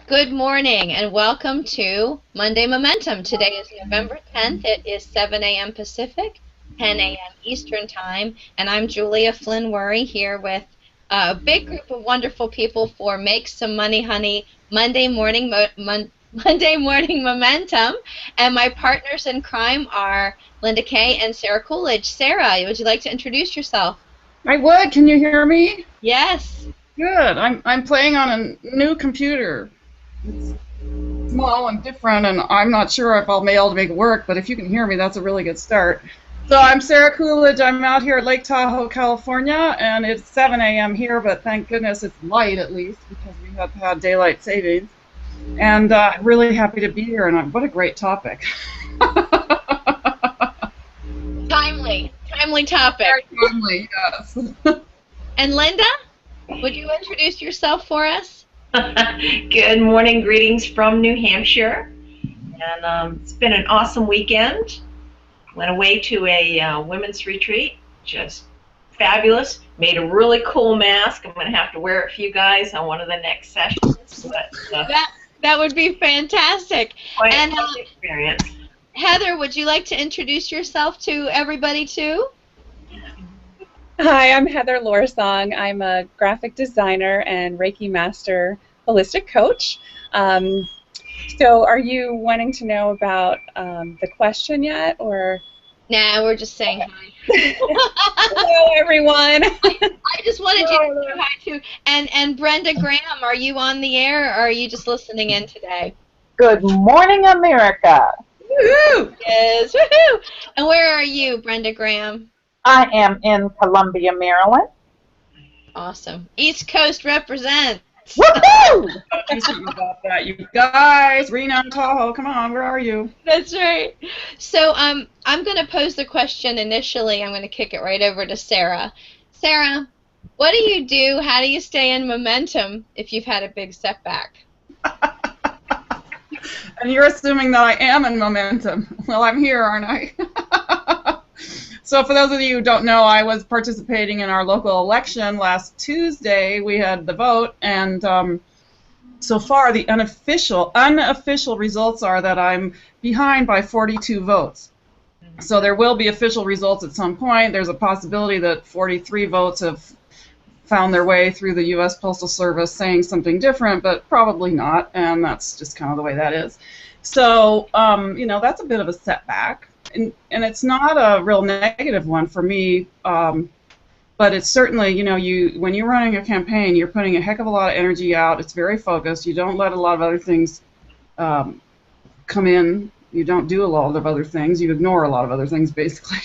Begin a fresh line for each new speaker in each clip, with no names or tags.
Good morning and welcome to Monday Momentum. Today is November 10th. It is 7 a.m. Pacific, 10 a.m. Eastern Time, and I'm Julia Flynn Worry here with a big group of wonderful people for Make Some Money Honey Monday Morning Momentum. And my partners in crime are Linda Kay and Sarah Coolidge. Sarah, would you like to introduce yourself?
I would. Can you hear me?
Yes.
Good. I'm playing on a new computer. It's small and different, and I'm not sure if I'll be able to make it work, but if you can hear me, that's a really good start. So I'm Sarah Coolidge. I'm out here at Lake Tahoe, California, and it's 7 a.m. here, but thank goodness it's light at least because we have had daylight savings. And really happy to be here, and what a great topic.
Timely topic.
Very timely, yes.
And Linda, would you introduce yourself for us?
Good morning, greetings from New Hampshire. And it's been an awesome weekend. Went away to a women's retreat, just fabulous. Made a really cool mask. I'm going to have to wear it for you guys on one of the next sessions. But,
that would be fantastic.
Quite an experience.
Heather, would you like to introduce yourself to everybody too?
Hi, I'm Heather Lorsong. I'm a graphic designer and Reiki Master holistic coach. So are you wanting to know about the question yet, or?
Nah, we're just saying hi.
Hello, everyone.
I just wanted you to say hi too. And Brenda Graham, are you on the air, or are you just listening in today?
Good morning, America.
Woohoo! Yes, woohoo! And where are you, Brenda Graham?
I am in Columbia, Maryland.
Awesome. East Coast represents.
Woohoo!
Do something about that, you guys. Rena and Tahoe, come on, where are you?
That's right. So I'm going to pose the question initially. I'm going to kick it right over to Sarah. Sarah, what do you do? How do you stay in momentum if you've had a big setback?
And you're assuming that I am in momentum. Well, I'm here, aren't I? So for those of you who don't know, I was participating in our local election last Tuesday. We had the vote, and so far the unofficial results are that I'm behind by 42 votes. So there will be official results at some point. There's a possibility that 43 votes have found their way through the U.S. Postal Service saying something different, but probably not, and that's just kind of the way that is. So, you know, that's a bit of a setback. And it's not a real negative one for me, but it's certainly, you know, when you're running a campaign, you're putting a heck of a lot of energy out. It's very focused. You don't let a lot of other things come in. You don't do a lot of other things. You ignore a lot of other things, basically.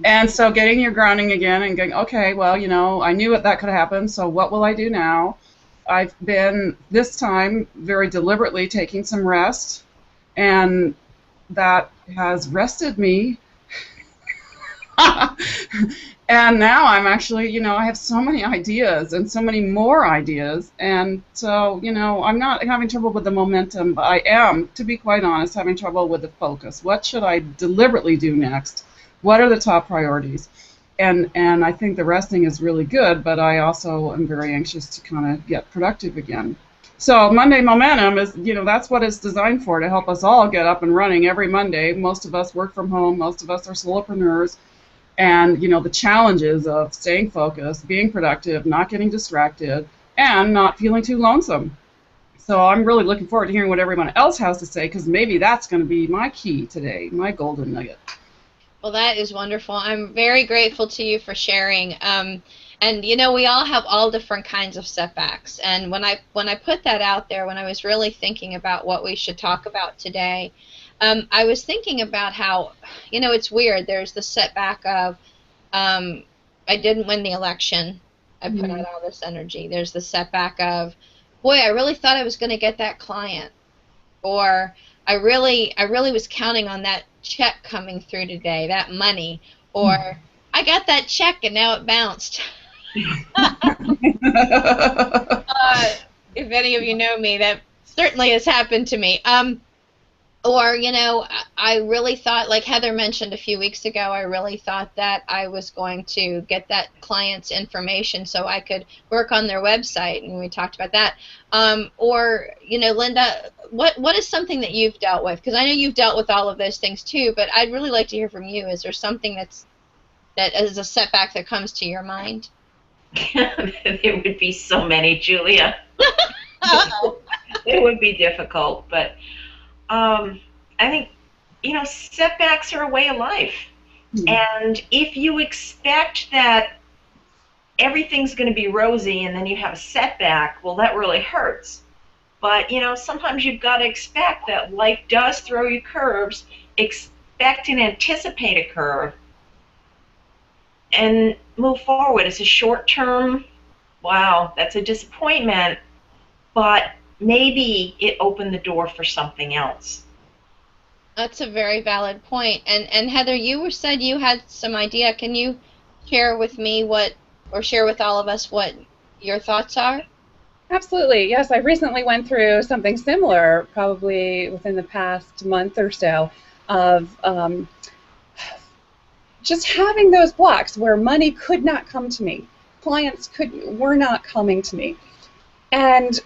And so getting your grounding again and going, okay, well, you know, I knew that could happen, so what will I do now? I've been, this time, very deliberately taking some rest, and that has rested me. And now I'm actually, you know, I have so many ideas and so many more ideas, and so, you know, I'm not having trouble with the momentum, but I am, to be quite honest, having trouble with the focus. What should I deliberately do next? What are the top priorities? And I think the resting is really good, but I also am very anxious to kind of get productive again. So Monday Momentum is, you know, that's what it's designed for, to help us all get up and running every Monday. Most of us work from home. Most of us are solopreneurs. And, you know, the challenges of staying focused, being productive, not getting distracted, and not feeling too lonesome. So I'm really looking forward to hearing what everyone else has to say, because maybe that's going to be my key today, my golden nugget.
Well, that is wonderful. I'm very grateful to you for sharing. And you know, we all have all different kinds of setbacks. And when I put that out there, when I was really thinking about what we should talk about today, I was thinking about how, you know, it's weird. There's the setback of I didn't win the election. I put out all this energy. There's the setback of, boy, I really thought I was going to get that client, or I really was counting on that check coming through today, that money, or I got that check and now it bounced. If any of you know me, that certainly has happened to me. Or, I really thought, like Heather mentioned a few weeks ago, I really thought that I was going to get that client's information so I could work on their website, and we talked about that. Or, Linda, what is something that you've dealt with? Because I know you've dealt with all of those things too, but I'd really like to hear from you. Is there something that is a setback that comes to your mind?
There would be so many, Julia.
Uh-oh.
It would be difficult, but I think, setbacks are a way of life. And if you expect that everything's going to be rosy and then you have a setback, well, that really hurts. But, sometimes you've got to expect that life does throw you curves, expect and anticipate a curve, and move forward. It's a short term, wow, that's a disappointment, but maybe it opened the door for something else.
That's a very valid point. And Heather, you said you had some idea. Can you share with me or share with all of us what your thoughts are?
Absolutely. Yes, I recently went through something similar, probably within the past month or so, of just having those blocks where money could not come to me, clients were not coming to me, and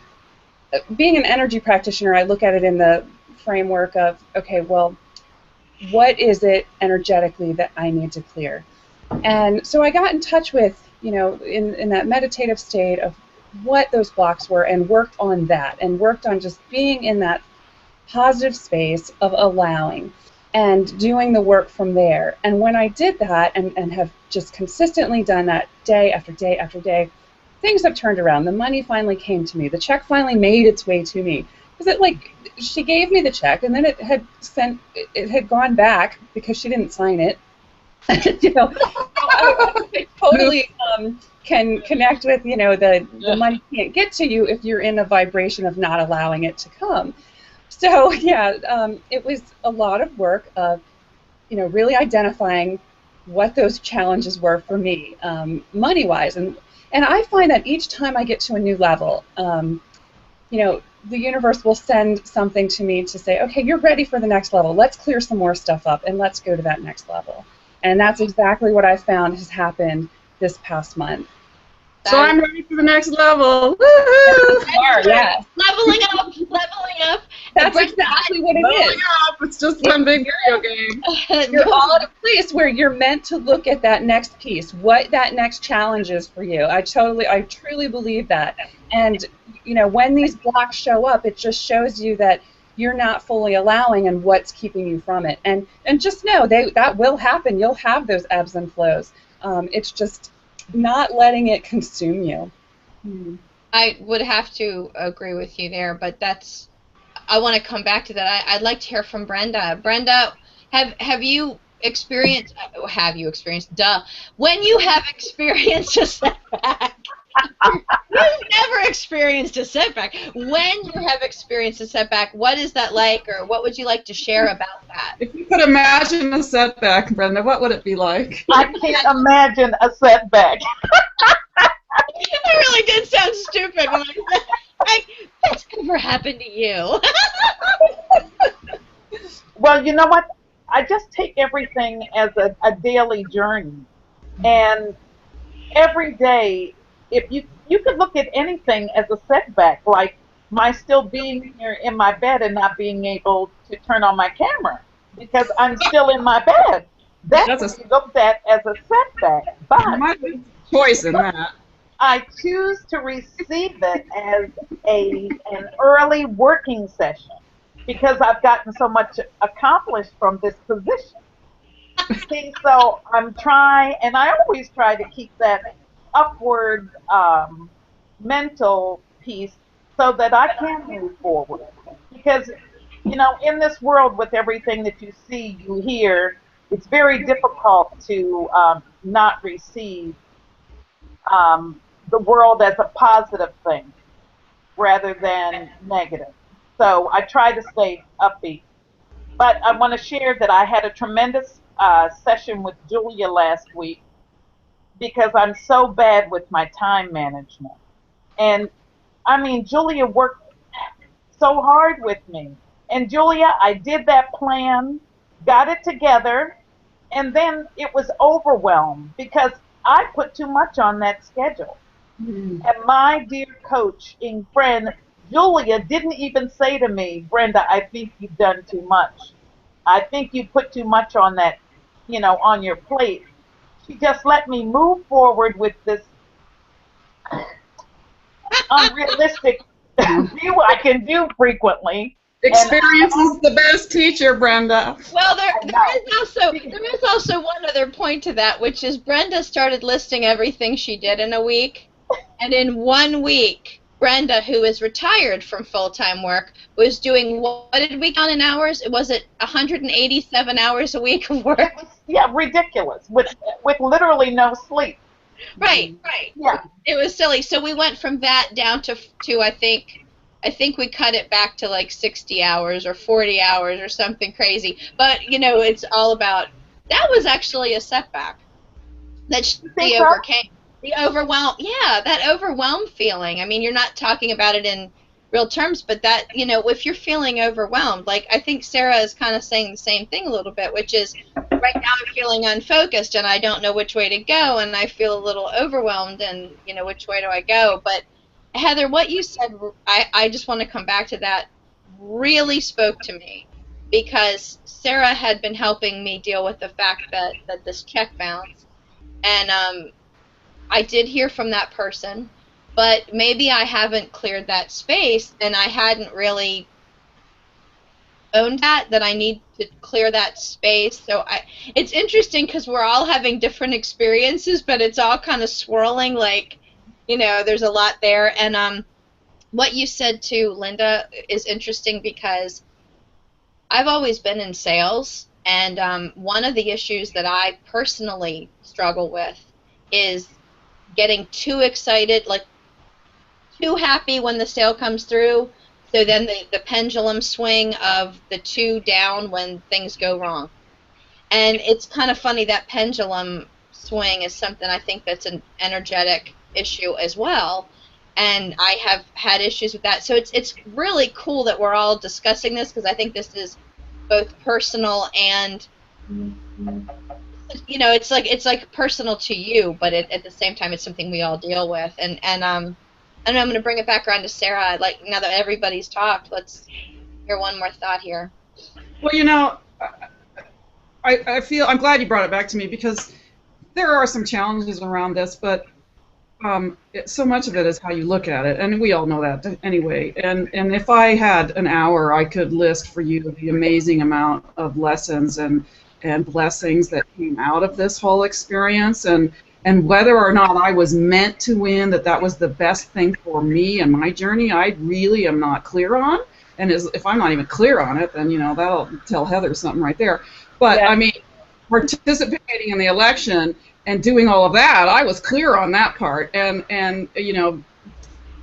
being an energy practitioner, I look at it in the framework of, okay, well, what is it energetically that I need to clear? And so I got in touch with, in that meditative state of what those blocks were, and worked on that, and worked on just being in that positive space of allowing and doing the work from there. And when I did that, and have just consistently done that day after day after day, things have turned around. The money finally came to me. The check finally made its way to me. Because she gave me the check, and then it had gone back because she didn't sign it. I totally can connect with, the money can't get to you if you're in a vibration of not allowing it to come. So it was a lot of work of, really identifying what those challenges were for me, money-wise, and I find that each time I get to a new level, the universe will send something to me to say, okay, you're ready for the next level. Let's clear some more stuff up, and let's go to that next level. And that's exactly what I found has happened this past month.
So I'm ready for the next level. Woohoo!
Yes.
Leveling up, leveling up.
That's exactly what it is.
Up. It's just one big video game.
You're all at a place where you're meant to look at that next piece, what that next challenge is for you. I truly believe that. And, when these blocks show up, it just shows you that you're not fully allowing and what's keeping you from it. And just know that will happen. You'll have those ebbs and flows. It's just not letting it consume you.
I would have to agree with you there, but I want to come back to that. I'd like to hear from Brenda. Brenda, have you experienced, when you have experienced a setback, you've never experienced a setback. When you have experienced a setback, what is that like, or what would you like to share about that?
If you could imagine a setback, Brenda, what would it be like?
I can't imagine a setback.
That really did sound stupid when I said, that's never happened to you.
Well, you know what? I just take everything as a daily journey. And every day, if you could look at anything as a setback, like my still being here in my bed and not being able to turn on my camera because I'm still in my bed. That's looked at as a setback. But
might be choice in that.
I choose to receive it as an early working session because I've gotten so much accomplished from this position. See, so I'm trying, and I always try to keep that upward mental piece so that I can move forward. Because, in this world with everything that you see, you hear, it's very difficult to not receive the world as a positive thing rather than negative. So I try to stay upbeat. But I want to share that I had a tremendous session with Julia last week because I'm so bad with my time management. And I mean, Julia worked so hard with me. And Julia, I did that plan, got it together, and then it was overwhelmed because I put too much on that schedule.
Mm.
And my dear coach and friend Julia didn't even say to me, Brenda, I think you've done too much. I think you put too much on that, on your plate. She just let me move forward with this unrealistic view I can do frequently. And
Experience is the best teacher, Brenda.
Well,
I know.
there is also one other point to that, which is Brenda started listing everything she did in a week, and in 1 week, Brenda, who is retired from full-time work, was doing what did we count in hours? Was it 187 hours a week of work?
It was, yeah, ridiculous with literally no sleep.
Right, right.
Yeah.
It was silly. So we went from that down to I think we cut it back to like 60 hours or 40 hours or something crazy. But it's all about that was actually a setback that
You think
she
so?
overcame. The overwhelm, yeah, that overwhelmed feeling. I mean, you're not talking about it in real terms, but that, if you're feeling overwhelmed, like I think Sarah is kind of saying the same thing a little bit, which is right now I'm feeling unfocused and I don't know which way to go and I feel a little overwhelmed and, which way do I go? But Heather, what you said, I just want to come back to that, really spoke to me because Sarah had been helping me deal with the fact that this check bounced. And I did hear from that person, but maybe I haven't cleared that space and I hadn't really owned that I need to clear that space. So it's interesting because we're all having different experiences, but it's all kind of swirling like, there's a lot there. And what you said too, Linda, is interesting because I've always been in sales, and one of the issues that I personally struggle with is getting too excited, like too happy when the sale comes through. So then the pendulum swing of the two down when things go wrong. And it's kind of funny that pendulum swing is something I think that's an energetic issue as well. And I have had issues with that. So it's really cool that we're all discussing this because I think this is both personal and it's like personal to you, but at the same time, it's something we all deal with. And I know I'm going to bring it back around to Sarah. Like now that everybody's talked, let's hear one more thought here.
Well, I feel I'm glad you brought it back to me because there are some challenges around this, but so much of it is how you look at it, and we all know that anyway. And if I had an hour, I could list for you the amazing amount of lessons and blessings that came out of this whole experience, and whether or not I was meant to win, that was the best thing for me and my journey, I really am not clear on. And if I'm not even clear on it, then that'll tell Heather something right there. But
Yeah.
I mean, participating in the election and doing all of that, I was clear on that part. And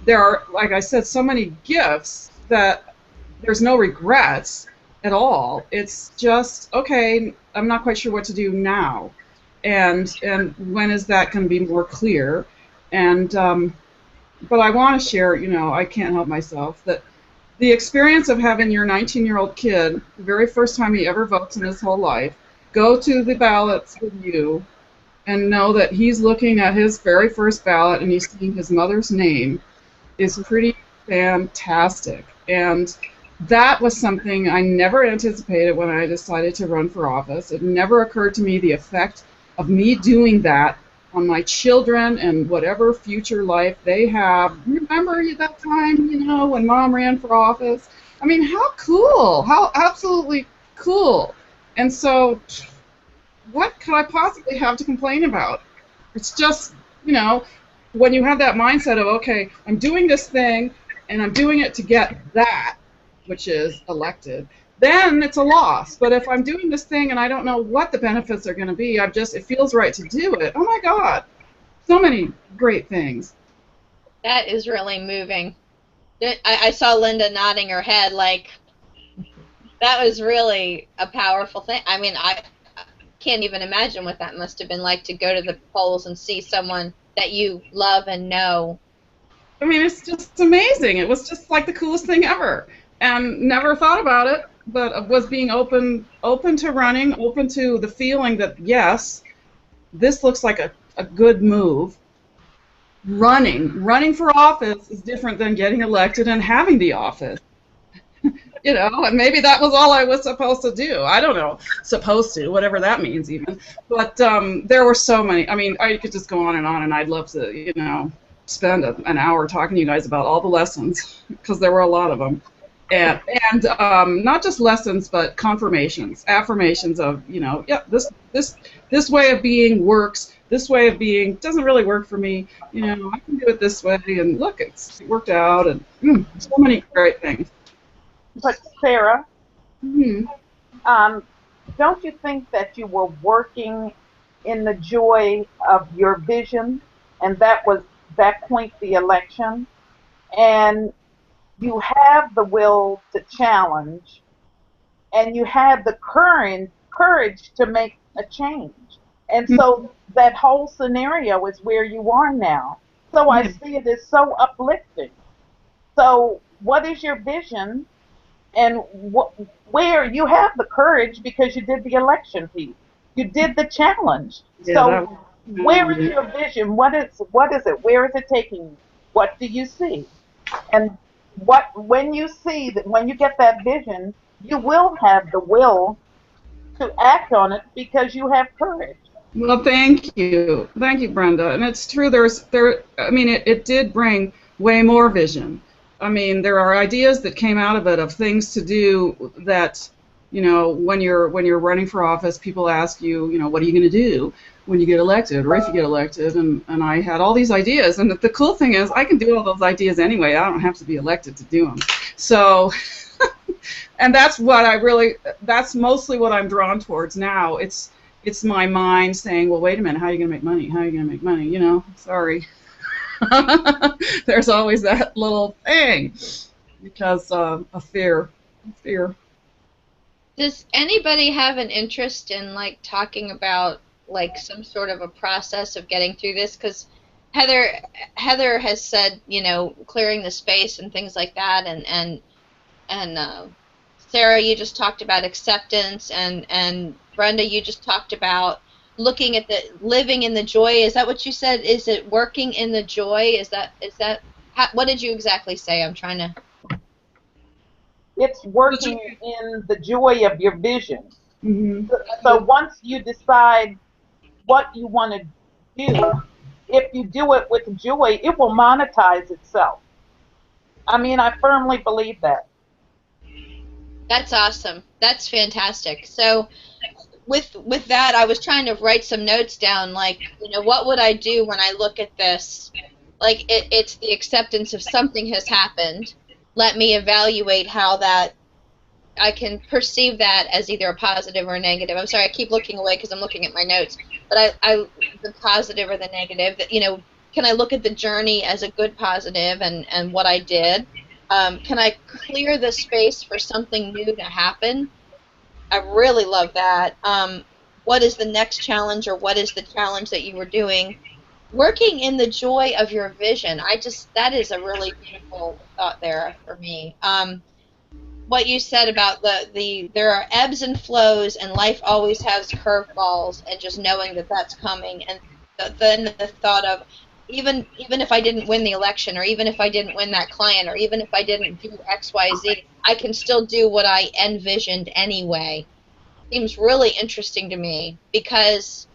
there are, like I said, so many gifts that there's no regrets at all. It's just, okay, I'm not quite sure what to do now. And when is that going to be more clear? And but I want to share, I can't help myself, that the experience of having your 19-year-old kid, the very first time he ever votes in his whole life, go to the ballots with you and know that he's looking at his very first ballot and he's seeing his mother's name is pretty fantastic. And that was something I never anticipated when I decided to run for office. It never occurred to me the effect of me doing that on my children and whatever future life they have. Remember that time, when Mom ran for office? I mean, how cool, how absolutely cool. And so what could I possibly have to complain about? It's just, when you have that mindset of, okay, I'm doing this thing and I'm doing it to get that, which is elected, then it's a loss. But if I'm doing this thing and I don't know what the benefits are going to be, it feels right to do it. Oh my God, so many great things.
That is really moving. I saw Linda nodding her head like that was really a powerful thing. I mean, I can't even imagine what that must have been like to go to the polls and see someone that you love and know.
I mean, it's just amazing. It was just like the coolest thing ever. and never thought about it, but was being open to running, open to the feeling that, yes, this looks like a good move. Running for office is different than getting elected and having the office. You know, and maybe that was all I was supposed to do. I don't know, supposed to, whatever that means even. But there were so many. I mean, I could just go on, and I'd love to, you know, spend an hour talking to you guys about all the lessons, because there were a lot of them. And not just lessons, but confirmations, affirmations of, you know, yeah, this way of being works. This way of being doesn't really work for me. You know, I can do it this way, and look, it worked out, and so many great things.
But Sarah,
Mm-hmm.
don't you think that you were working in the joy of your vision, and that was that point the election, and you have the will to challenge, and you had the courage to make a change, and so that whole scenario is where you are now. So I see it as so uplifting. So what is your vision? And where you have the courage because you did the election piece, you did the challenge.
Yeah,
so where is your vision? What is it? Where is it taking you? What do you see? And when you see that, when you get that vision, you will have the will to act on it because you have courage.
Well, thank you, Brenda. And it's true. I mean, it did bring way more vision. I mean, there are ideas that came out of it of things to do that, you know, when you're running for office, people ask you, you know, what are you going to do when you get elected, or if you get elected? And I had all these ideas. And the cool thing is, I can do all those ideas anyway. I don't have to be elected to do them. So, and that's mostly what I'm drawn towards now. It's my mind saying, well, wait a minute, how are you going to make money? How are you going to make money? You know, sorry. There's always that little thing because of fear.
Does anybody have an interest in like talking about like some sort of a process of getting through this? Because Heather has said, you know, clearing the space and things like that, and Sarah, you just talked about acceptance, and Brenda, you just talked about looking at living in the joy. Is that what you said? Is it working in the joy? Is that what did you exactly say? I'm trying to.
It's working in the joy of your vision.
Mm-hmm.
So once you decide what you want to do, if you do it with joy, it will monetize itself. I mean, I firmly believe that.
That's awesome. That's fantastic. So with that, I was trying to write some notes down, like, you know, what would I do when I look at this? Like, it's the acceptance of something has happened. Let me evaluate how that I can perceive that as either a positive or a negative. I'm sorry, I keep looking away because I'm looking at my notes. But the positive or the negative, that, you know, can I look at the journey as a good positive and what I did? Can I clear the space for something new to happen? I really love that. What is the next challenge, or what is the challenge that you were doing? Working in the joy of your vision. That is a really beautiful thought there for me. What you said about there are ebbs and flows, and life always has curveballs, and just knowing that that's coming, and then the thought of even if I didn't win the election, or even if I didn't win that client, or even if I didn't do X, Y, Z, I can still do what I envisioned anyway. Seems really interesting to me, because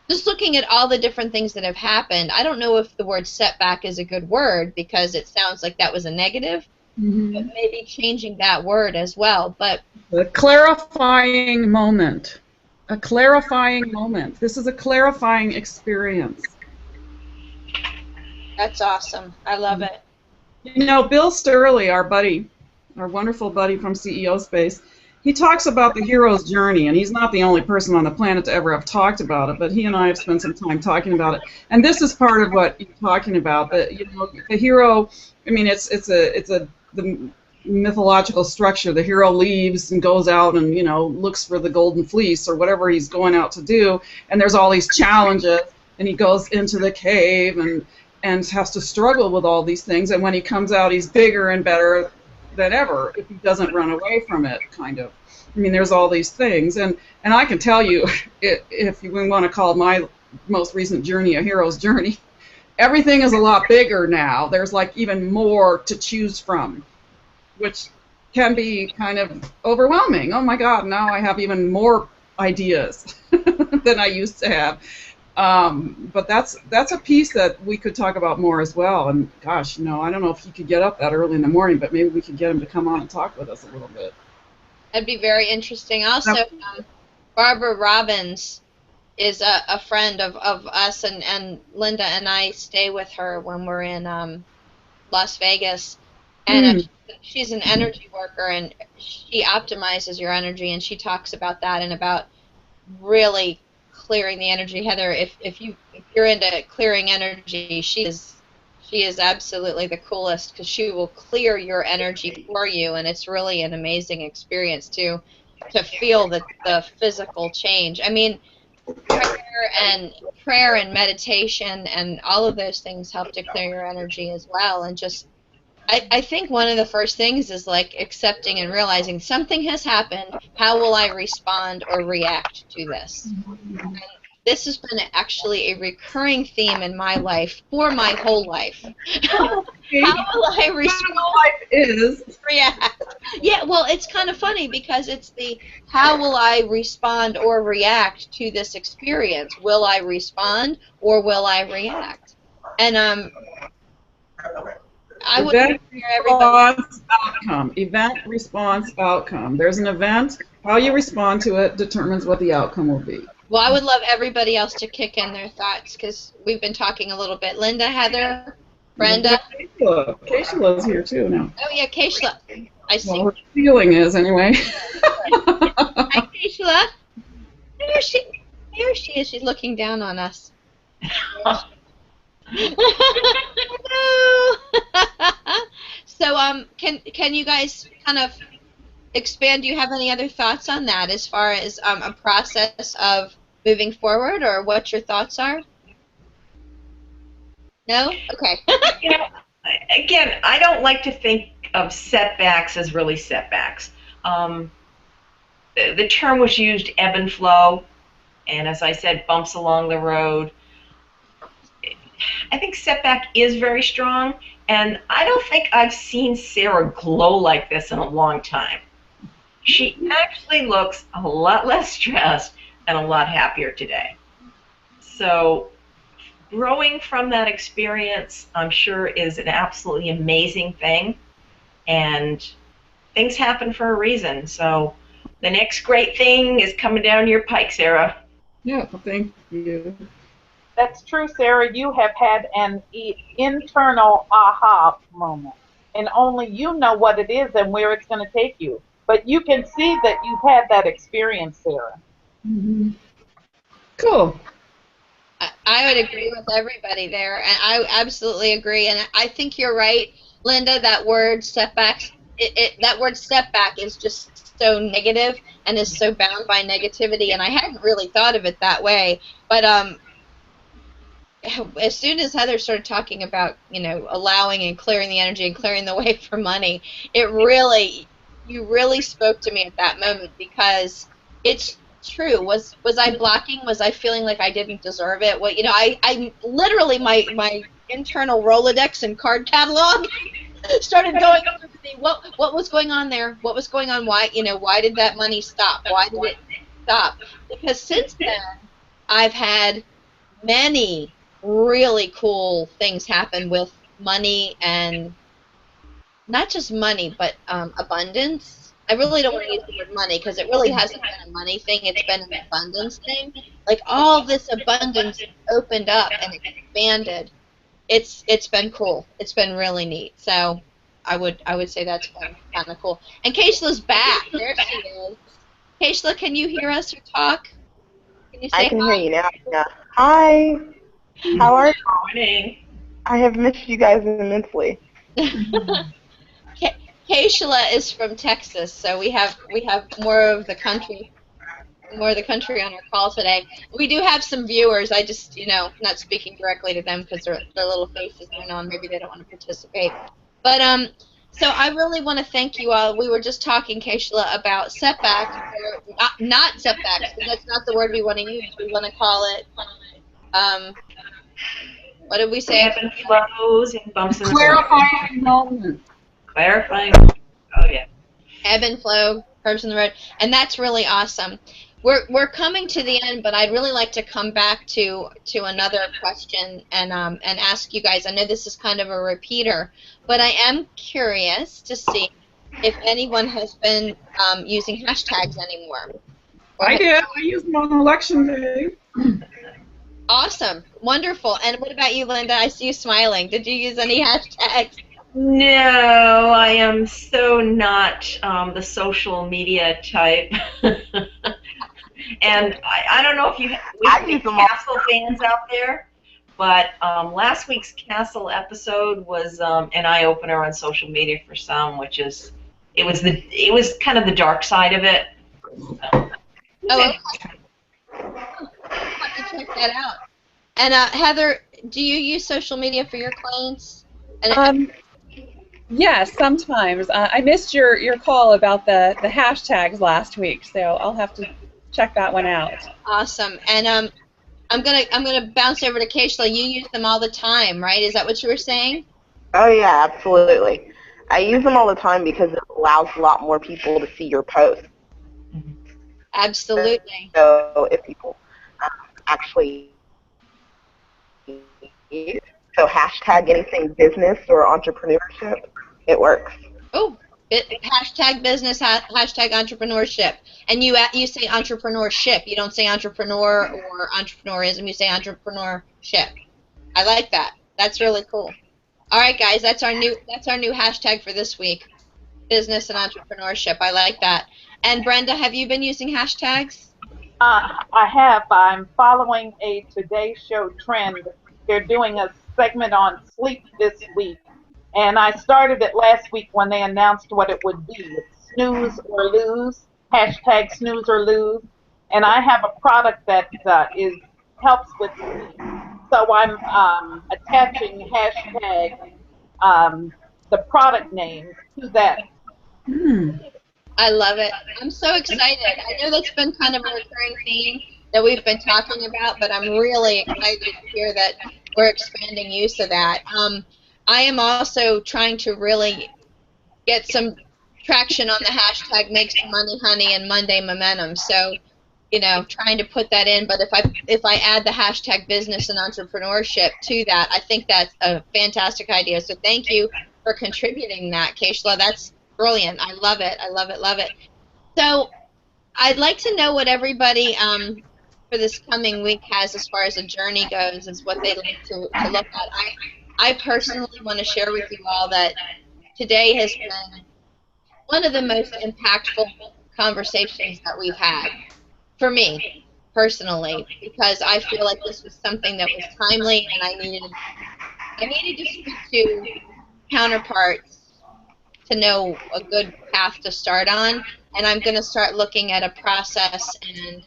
just looking at all the different things that have happened, I don't know if the word setback is a good word, because it sounds like that was a negative.
Mm-hmm.
But maybe changing that word as well. But
a clarifying moment. A clarifying moment. This is a clarifying experience.
That's awesome. I love it.
You know, Bill Sturley, our buddy, our wonderful buddy from CEO Space, he talks about the hero's journey, and he's not the only person on the planet to ever have talked about it, but he and I have spent some time talking about it. And this is part of what you're talking about. That, you know, the hero, I mean, it's the mythological structure. The hero leaves and goes out and, you know, looks for the golden fleece or whatever he's going out to do, and there's all these challenges, and he goes into the cave and has to struggle with all these things, and when he comes out, he's bigger and better than ever if he doesn't run away from it, kind of. I mean, there's all these things, and I can tell you, if you want to call my most recent journey a hero's journey, everything is a lot bigger now. There's like even more to choose from, which can be kind of overwhelming. Oh my God, now I have even more ideas than I used to have. But that's a piece that we could talk about more as well. And gosh, I don't know if he could get up that early in the morning, but maybe we could get him to come on and talk with us a little bit.
That'd be very interesting. Also, Barbara Robbins is a friend of us, and Linda and I stay with her when we're in Las Vegas. And she's an energy worker, and she optimizes your energy, and she talks about that and about really clearing the energy. Heather, if you're into clearing energy, she is absolutely the coolest, because she will clear your energy for you, and it's really an amazing experience to feel the physical change. I mean, prayer and meditation and all of those things help to clear your energy as well. And just I think one of the first things is like accepting and realizing something has happened. How will I respond or react to this? And this has been actually a recurring theme in my life for my whole life. How will I respond?
Life is.
React. Yeah, well, it's kind of funny because it's the how will I respond or react to this experience? Will I respond or will I react? And I would hear everybody.
Outcome. Event, response, outcome. There's an event. How you respond to it determines what the outcome will be.
Well, I would love everybody else to kick in their thoughts, because we've been talking a little bit. Linda, Heather, Brenda.
Keishla's here too now.
Oh yeah, Keishla. I see.
Well, her feeling is anyway.
Hi, Keishla. There she is. She's looking down on us. So, can you guys kind of expand? Do you have any other thoughts on that as far as a process of moving forward, or what your thoughts are? No? Okay.
Again, I don't like to think of setbacks as really setbacks. The term was used, ebb and flow, and as I said, bumps along the road. I think setback is very strong, and I don't think I've seen Sarah glow like this in a long time. She actually looks a lot less stressed and a lot happier today. So growing from that experience, I'm sure, is an absolutely amazing thing, and things happen for a reason. So the next great thing is coming down your pike, Sarah.
Yeah, thank you.
That's true, Sarah. You have had an internal aha moment, and only you know what it is and where it's going to take you. But you can see that you've had that experience, Sarah.
Mm-hmm. Cool.
I would agree with everybody there, and I absolutely agree. And I think you're right, Linda. That word setbacks, that word setback is just so negative and is so bound by negativity. And I hadn't really thought of it that way, but as soon as Heather started talking about, allowing and clearing the energy and clearing the way for money, you really spoke to me at that moment, because it's true. Was I blocking? Was I feeling like I didn't deserve it? Well, I literally my internal Rolodex and card catalog started going over to me. What was going on there? What was going on? Why did that money stop? Why did it stop? Because since then, I've had many really cool things happen with money, and not just money, but abundance. I really don't want to use the word money, because it really hasn't been a money thing. It's been an abundance thing. Like, all this abundance opened up and expanded. It's been cool. It's been really neat. So I would say that's been kind of cool. And Keishla's back. There she is. Keishla, can you hear us or talk? Can you say
I can
hi?
hear you now. Yeah. Hi. How are you?
Morning.
I have missed you guys immensely.
Keishla is from Texas, so we have more of the country on our call today. We do have some viewers. I just, not speaking directly to them because their little faces going on. Maybe they don't want to participate. But So I really want to thank you all. We were just talking, Keishla, about setbacks, or not setbacks, because that's not the word we want to use. We want to call it, um, what did we say?
Ebb and flows and bumps in the road.
Clarifying moment.
Clarifying. Oh, yeah.
Ebb and flow, curves in the road, and that's really awesome. We're coming to the end, but I'd really like to come back to another question and ask you guys. I know this is kind of a repeater, but I am curious to see if anyone has been using hashtags anymore.
I did. I used them on election day.
Awesome, wonderful. And what about you, Linda? I see you smiling. Did you use any hashtags?
No, I am so not the social media type. And I don't know if we have any Castle fans out there, but last week's Castle episode was an eye-opener on social media for some, which is it was kind of the dark side of it.
Oh, okay. I'll have to check that out. And Heather, do you use social media for your clients? And
Yes, sometimes. I missed your call about the hashtags last week, so I'll have to check that one out.
awesome. And I'm gonna bounce over to Keishla. You use them all the time, right? Is that what you were saying?
Oh yeah, absolutely. I use them all the time because it allows a lot more people to see your posts.
Absolutely.
So if people actually use, so hashtag anything business or entrepreneurship, it works.
Oh, hashtag business, hashtag entrepreneurship. And you say entrepreneurship. You don't say entrepreneur or entrepreneurism. You say entrepreneurship. I like that. That's really cool. All right, guys. That's our new hashtag for this week. Business and entrepreneurship. I like that. And Brenda, have you been using hashtags?
I have. I'm following a Today Show trend. They're doing a segment on sleep this week. And I started it last week when they announced what it would be. It's snooze or lose, hashtag snooze or lose. And I have a product that helps with sleep. So I'm attaching hashtag the product name to that.
I love it. I'm so excited. I know that's been kind of a recurring theme that we've been talking about, but I'm really excited to hear that we're expanding use of that. I am also trying to really get some traction on the hashtag Make Some Money Honey and Monday Momentum. So, trying to put that in. But if I add the hashtag business and entrepreneurship to that, I think that's a fantastic idea. So thank you for contributing that, Keishla. That's brilliant. I love it. I love it. Love it. So I'd like to know what everybody for this coming week has as far as a journey goes, is what they'd like to look at. I personally want to share with you all that today has been one of the most impactful conversations that we've had, for me, personally, because I feel like this was something that was timely, and I needed to speak to counterparts to know a good path to start on, and I'm going to start looking at a process and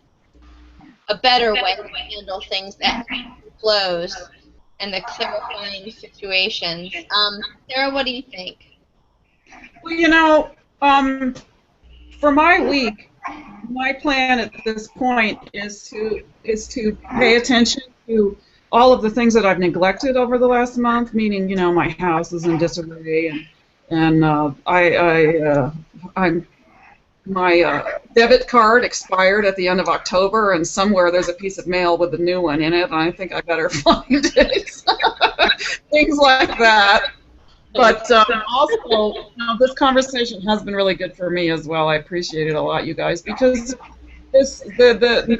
a better way to handle things that flows and the clarifying situations. Sarah, what do you think?
Well, for my week, my plan at this point is to pay attention to all of the things that I've neglected over the last month. Meaning, my house is in disarray, and my debit card expired at the end of October, and somewhere there's a piece of mail with a new one in it, and I think I better find it. Things like that. But also, this conversation has been really good for me as well. I appreciate it a lot, you guys, because the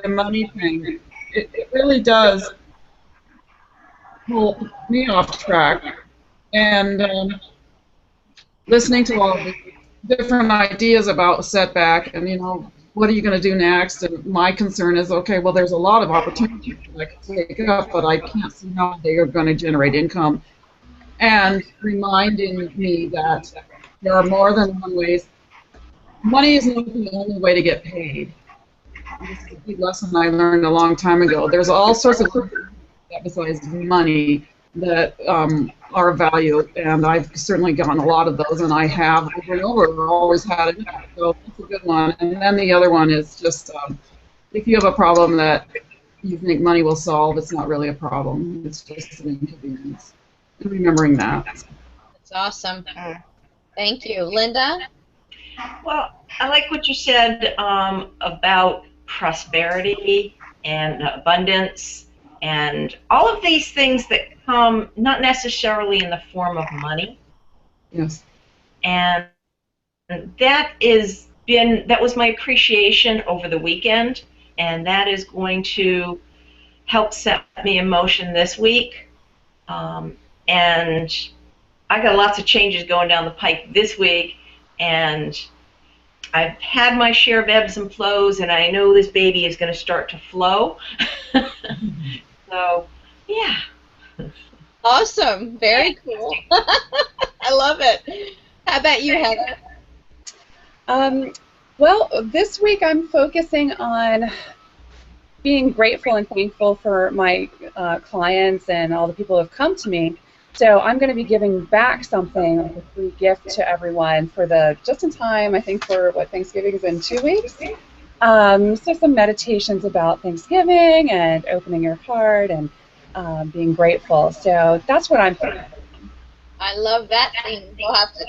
money thing, it really does pull me off track. And listening to all the different ideas about setback and, what are you going to do next? And my concern is, okay, well, there's a lot of opportunities that I can take up, but I can't see how they are going to generate income. And reminding me that there are more than one ways. Money is not the only way to get paid. This is a big lesson I learned a long time ago. There's all sorts of things besides money that are of value, and I've certainly gotten a lot of those, and I have over and over always had it. So that's a good one. And then the other one is just if you have a problem that you think money will solve, it's not really a problem. It's just an inconvenience. And remembering that.
That's awesome. Thank you. Linda?
Well, I like what you said about prosperity and abundance and all of these things that come not necessarily in the form of money.
Yes.
And that was my appreciation over the weekend, and that is going to help set me in motion this week. And I got lots of changes going down the pike this week, and I've had my share of ebbs and flows, and I know this baby is going to start to flow. So, yeah.
Awesome. Very cool. I love it. How about you, Heather?
Well, this week I'm focusing on being grateful and thankful for my clients and all the people who have come to me. So I'm going to be giving back something, like a free gift to everyone for just in time, I think for Thanksgiving is in 2 weeks. So some meditations about Thanksgiving and opening your heart and being grateful. So that's what I'm thinking.
I love that thing.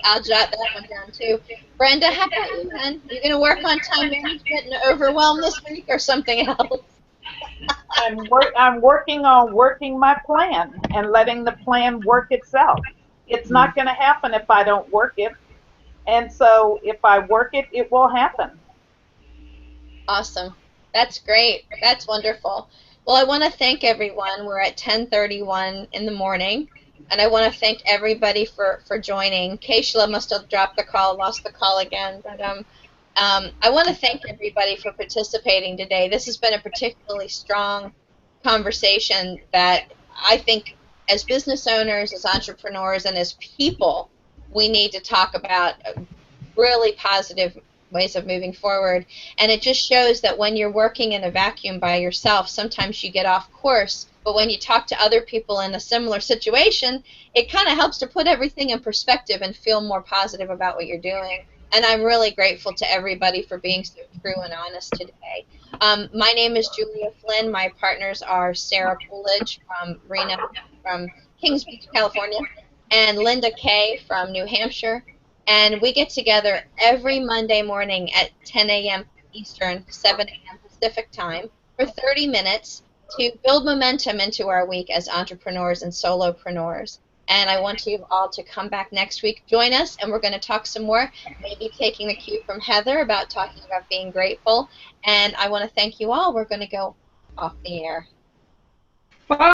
I'll jot that one down too. Brenda, how about you, hon? You going to work on time management and overwhelm this week or something else?
I'm working on working my plan and letting the plan work itself. It's not going to happen if I don't work it. And so if I work it, it will happen.
Awesome. That's great. That's wonderful. Well, I want to thank everyone. We're at 10:31 in the morning, and I want to thank everybody for joining. Keishla must have dropped the call, lost the call again, but I want to thank everybody for participating today. This has been a particularly strong conversation that I think as business owners, as entrepreneurs, and as people, we need to talk about really positive ways of moving forward. And it just shows that when you're working in a vacuum by yourself, sometimes you get off course. But when you talk to other people in a similar situation, it kind of helps to put everything in perspective and feel more positive about what you're doing. And I'm really grateful to everybody for being so true and honest today. My name is Julia Flynn. My partners are Sarah Coolidge from Kings Beach, California, and Linda Kay from New Hampshire. And we get together every Monday morning at 10 a.m. Eastern, 7 a.m. Pacific time for 30 minutes to build momentum into our week as entrepreneurs and solopreneurs. And I want you all to come back next week, join us, and we're going to talk some more, maybe taking the cue from Heather about talking about being grateful. And I want to thank you all. We're going to go off the air.
Bye.